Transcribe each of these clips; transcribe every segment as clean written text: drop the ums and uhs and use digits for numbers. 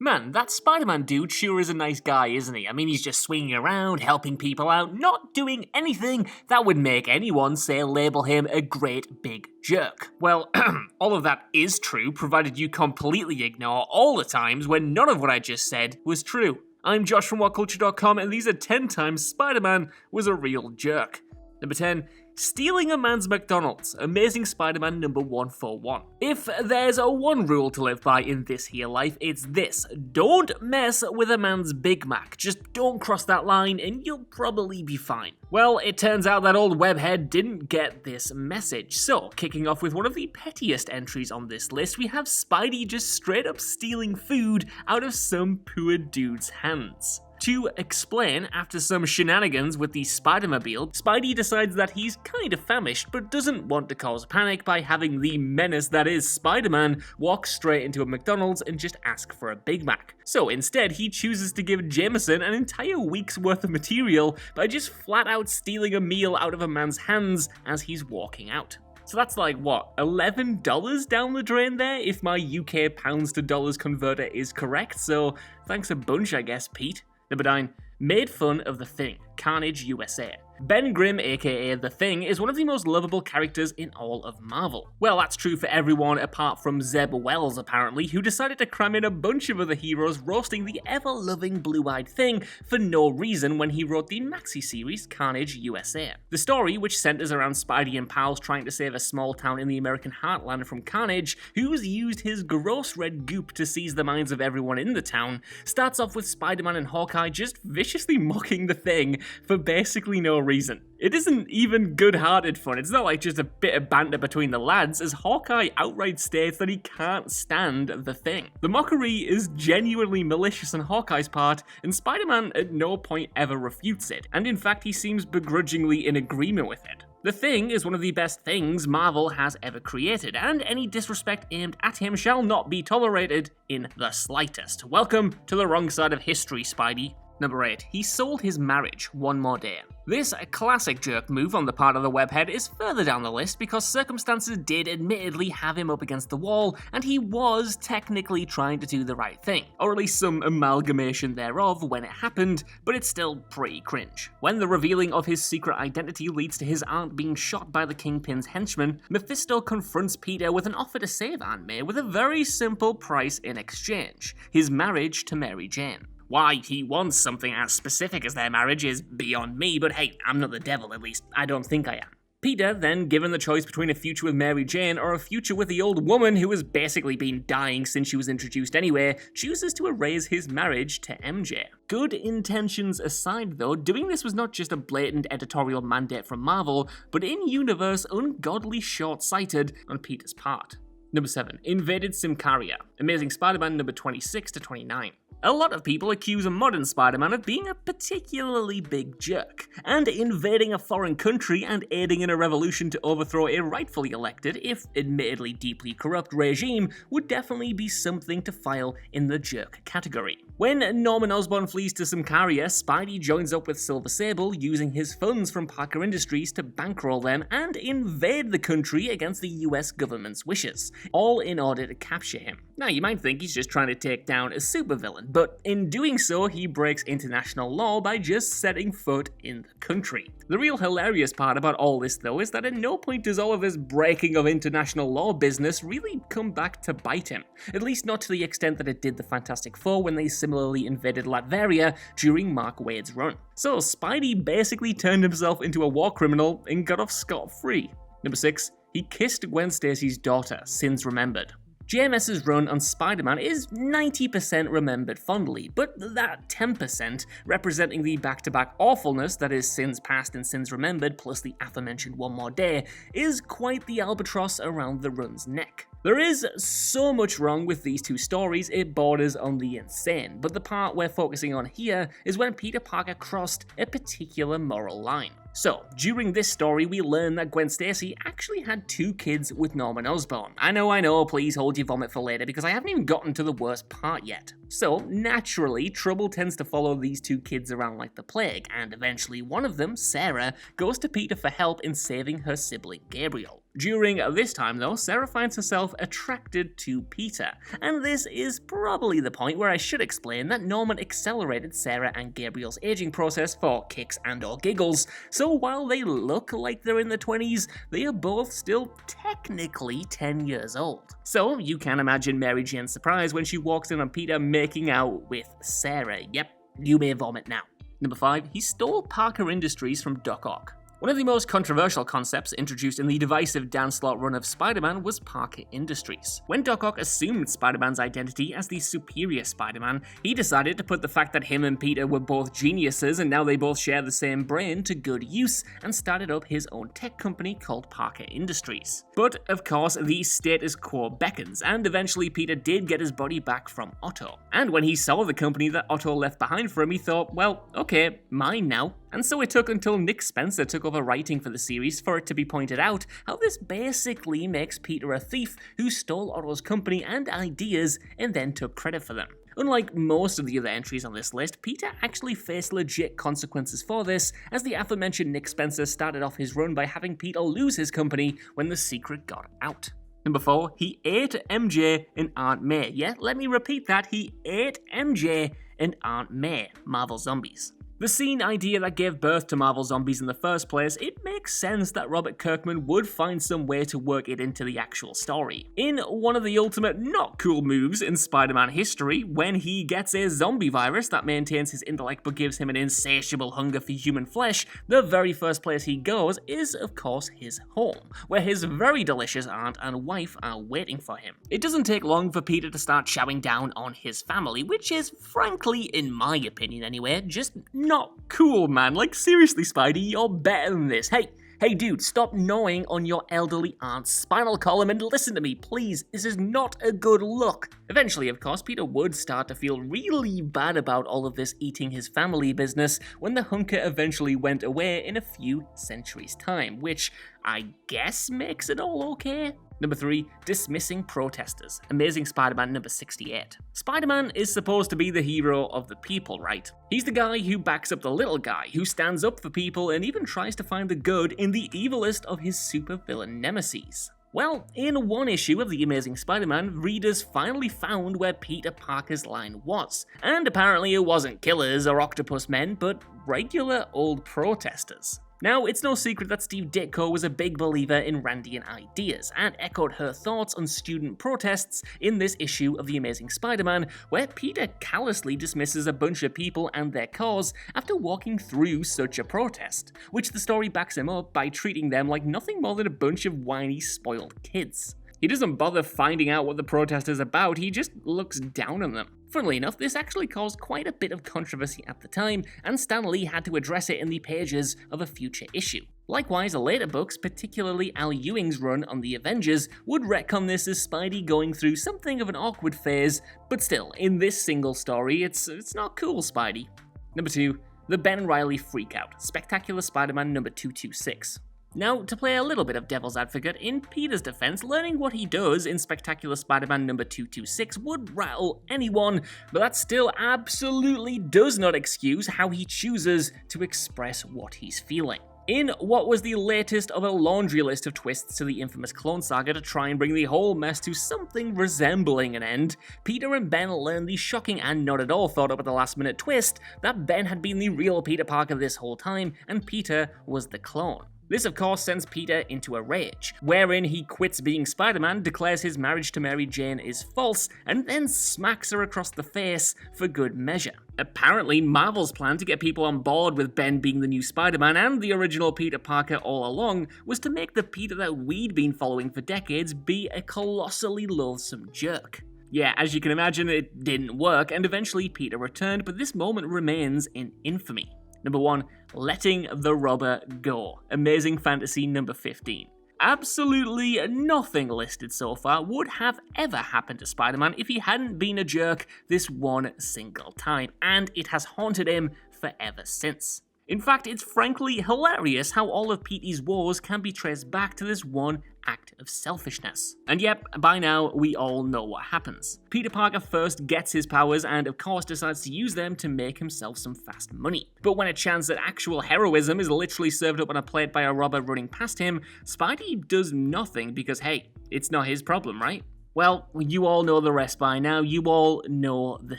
Man, that Spider-Man dude sure is a nice guy, isn't he? I mean, he's just swinging around, helping people out, not doing anything that would make anyone, say, label him a great big jerk. Well, all of that is true, provided you completely ignore all the times when none of what I just said was true. I'm Josh from WhatCulture.com, and these are 10 times Spider-Man was a real jerk. Number 10. Stealing a man's McDonald's. Amazing Spider-Man number 141. If there's a one rule to live by in this here life, it's this. Don't mess with a man's Big Mac. Just don't cross that line and you'll probably be fine. Well, it turns out that old webhead didn't get this message. So, kicking off with one of the pettiest entries on this list, we have Spidey just straight up stealing food out of some poor dude's hands. To explain, after some shenanigans with the Spider-Mobile, Spidey decides that he's kind of famished but doesn't want to cause panic by having the menace that is Spider-Man walk straight into a McDonald's and just ask for a Big Mac. So instead, he chooses to give Jameson an entire week's worth of material by just flat out stealing a meal out of a man's hands as he's walking out. So that's like, what, $11 down the drain there, if my UK pounds to dollars converter is correct, so thanks a bunch, I guess, Pete. Number 9. Made fun of The Thing, CARNAGE USA. Ben Grimm, aka The Thing, is one of the most lovable characters in all of Marvel. Well, that's true for everyone apart from Zeb Wells, apparently, who decided to cram in a bunch of other heroes roasting the ever-loving blue-eyed Thing for no reason when he wrote the maxi-series CARNAGE USA. The story, which centers around Spidey and pals trying to save a small town in the American heartland from Carnage, who's used his gross red goop to seize the minds of everyone in the town, starts off with Spider-Man and Hawkeye just viciously mocking The Thing for basically no reason. It isn't even good-hearted fun. It's not like just a bit of banter between the lads, as Hawkeye outright states that he can't stand The Thing. The mockery is genuinely malicious on Hawkeye's part, and Spider-Man at no point ever refutes it, and in fact he seems begrudgingly in agreement with it. The Thing is one of the best things Marvel has ever created, and any disrespect aimed at him shall not be tolerated in the slightest. Welcome to the wrong side of history, Spidey. Number 8. He sold his marriage one more day. This classic jerk move on the part of the webhead is further down the list because circumstances did admittedly have him up against the wall, and he was technically trying to do the right thing, or at least some amalgamation thereof when it happened, but it's still pretty cringe. When the revealing of his secret identity leads to his aunt being shot by the Kingpin's henchman, Mephisto confronts Peter with an offer to save Aunt May with a very simple price in exchange: his marriage to Mary Jane. Why he wants something as specific as their marriage is beyond me, but hey, I'm not the devil, at least I don't think I am. Peter, then given the choice between a future with Mary Jane or a future with the old woman who has basically been dying since she was introduced anyway, chooses to erase his marriage to MJ. Good intentions aside though, doing this was not just a blatant editorial mandate from Marvel, but in-universe ungodly short-sighted on Peter's part. Number 7. Invaded SYMKARIA. Amazing Spider-Man number 26 to 29. A lot of people accuse a modern Spider-Man of being a particularly big jerk, and invading a foreign country and aiding in a revolution to overthrow a rightfully elected, if admittedly deeply corrupt, regime would definitely be something to file in the jerk category. When Norman Osborn flees to SYMKARIA, Spidey joins up with Silver Sable, using his funds from Parker Industries to bankroll them and invade the country against the US government's wishes, all in order to capture him. Now, you might think he's just trying to take down a supervillain, but in doing so, he breaks international law by just setting foot in the country. The real hilarious part about all this, though, is that at no point does all of this breaking of international law business really come back to bite him, at least not to the extent that it did the Fantastic Four when they similarly invaded Latveria during Mark Waid's run. So Spidey basically turned himself into a war criminal and got off scot-free. Number 6. He kissed Gwen Stacy's daughter, Sins Remembered. JMS's run on Spider-Man is 90% remembered fondly, but that 10% representing the back-to-back awfulness that is Sins Past and Sins Remembered plus the aforementioned One More Day is quite the albatross around the run's neck. There is so much wrong with these two stories it borders on the insane, but the part we're focusing on here is when Peter Parker crossed a particular moral line. So, during this story, we learn that Gwen Stacy actually had 2 kids with Norman Osborn. I know, please hold your vomit for later because I haven't even gotten to the worst part yet. So, naturally, trouble tends to follow these 2 kids around like the plague, and eventually one of them, Sarah, goes to Peter for help in saving her sibling Gabriel. During this time though, Sarah finds herself attracted to Peter, and this is probably the point where I should explain that Norman accelerated Sarah and Gabriel's aging process for kicks and or giggles, so while they look like they're in their 20s, they are both still technically 10 years old. So you can imagine Mary Jane's surprise when she walks in on Peter making out with Sarah. Yep, you may vomit now. Number 5, he stole Parker Industries from Doc Ock. One of the most controversial concepts introduced in the divisive Dan Slott run of Spider-Man was Parker Industries. When Doc Ock assumed Spider-Man's identity as the superior Spider-Man, he decided to put the fact that him and Peter were both geniuses and now they both share the same brain to good use, and started up his own tech company called Parker Industries. But, of course, the status quo beckons, and eventually Peter did get his body back from Otto. And when he saw the company that Otto left behind for him, he thought, well, okay, mine now. And so it took until Nick Spencer took over writing for the series for it to be pointed out how this basically makes Peter a thief who stole Otto's company and ideas and then took credit for them. Unlike most of the other entries on this list, Peter actually faced legit consequences for this, as the aforementioned Nick Spencer started off his run by having Peter lose his company when the secret got out. Number 4, he ate MJ and Aunt May. Yeah, let me repeat that, he ate MJ and Aunt May, Marvel Zombies. The scene idea that gave birth to Marvel Zombies in the first place, it makes sense that Robert Kirkman would find some way to work it into the actual story. In one of the ultimate not cool moves in Spider-Man history, when he gets a zombie virus that maintains his intellect but gives him an insatiable hunger for human flesh, the very first place he goes is, of course, his home, where his very delicious aunt and wife are waiting for him. It doesn't take long for Peter to start chowing down on his family, which is, frankly, in my opinion anyway, just not cool, man. Like, seriously, Spidey, you're better than this. Hey dude, stop gnawing on your elderly aunt's spinal column and listen to me, please. This is not a good look. Eventually, of course, Peter would start to feel really bad about all of this eating his family business when the hunker eventually went away in a few centuries' time, which I guess makes it all okay. Number 3, dismissing protesters. Amazing Spider-Man number 68. Spider-Man is supposed to be the hero of the people, right? He's the guy who backs up the little guy, who stands up for people and even tries to find the good in the evilest of his supervillain nemesis. Well, in one issue of The Amazing Spider-Man, readers finally found where Peter Parker's line was. And apparently it wasn't killers or octopus men, but regular old protesters. Now, it's no secret that Steve Ditko was a big believer in Randian ideas, and echoed her thoughts on student protests in this issue of The Amazing Spider-Man, where Peter callously dismisses a bunch of people and their cause after walking through such a protest, which the story backs him up by treating them like nothing more than a bunch of whiny, spoiled kids. He doesn't bother finding out what the protest is about, he just looks down on them. Funnily enough, this actually caused quite a bit of controversy at the time, and Stan Lee had to address it in the pages of a future issue. Likewise, later books, particularly Al Ewing's run on the Avengers, would retcon this as Spidey going through something of an awkward phase, but still, in this single story, it's not cool, Spidey. Number 2, the Ben Reilly Freakout, Spectacular Spider-Man number 226. Now, to play a little bit of devil's advocate, in Peter's defense, learning what he does in Spectacular Spider-Man number 226 would rattle anyone, but that still absolutely does not excuse how he chooses to express what he's feeling. In what was the latest of a laundry list of twists to the infamous Clone Saga to try and bring the whole mess to something resembling an end, Peter and Ben learned the shocking and not at all thought up at the last minute twist that Ben had been the real Peter Parker this whole time and Peter was the clone. This of course sends Peter into a rage, wherein he quits being Spider-Man, declares his marriage to Mary Jane is false, and then smacks her across the face for good measure. Apparently, Marvel's plan to get people on board with Ben being the new Spider-Man and the original Peter Parker all along was to make the Peter that we'd been following for decades be a colossally loathsome jerk. Yeah, as you can imagine, it didn't work, and eventually Peter returned, but this moment remains in infamy. Number 1, letting the robber go. Amazing Fantasy number 15. Absolutely nothing listed so far would have ever happened to Spider-Man if he hadn't been a jerk this one single time, and it has haunted him forever since. In fact, it's frankly hilarious how all of Petey's woes can be traced back to this one act of selfishness. And yep, by now, we all know what happens. Peter Parker first gets his powers and of course decides to use them to make himself some fast money. But when a chance at actual heroism is literally served up on a plate by a robber running past him, Spidey does nothing because hey, it's not his problem, right? Well, you all know the rest by now, you all know the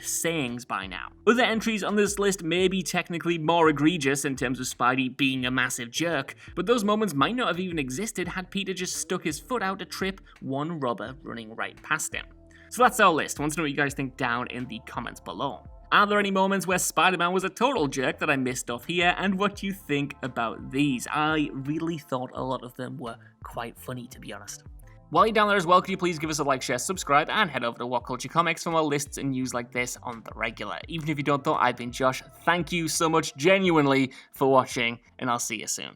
sayings by now. Other entries on this list may be technically more egregious in terms of Spidey being a massive jerk, but those moments might not have even existed had Peter just stuck his foot out to trip one robber running right past him. So that's our list. I want to know what you guys think down in the comments below. Are there any moments where Spider-Man was a total jerk that I missed off here, and what do you think about these? I really thought a lot of them were quite funny, to be honest. While you're down there as well, could you please give us a like, share, subscribe, and head over to What Culture Comics for more lists and news like this on the regular. Even if you don't though, I've been Josh. Thank you so much genuinely for watching, and I'll see you soon.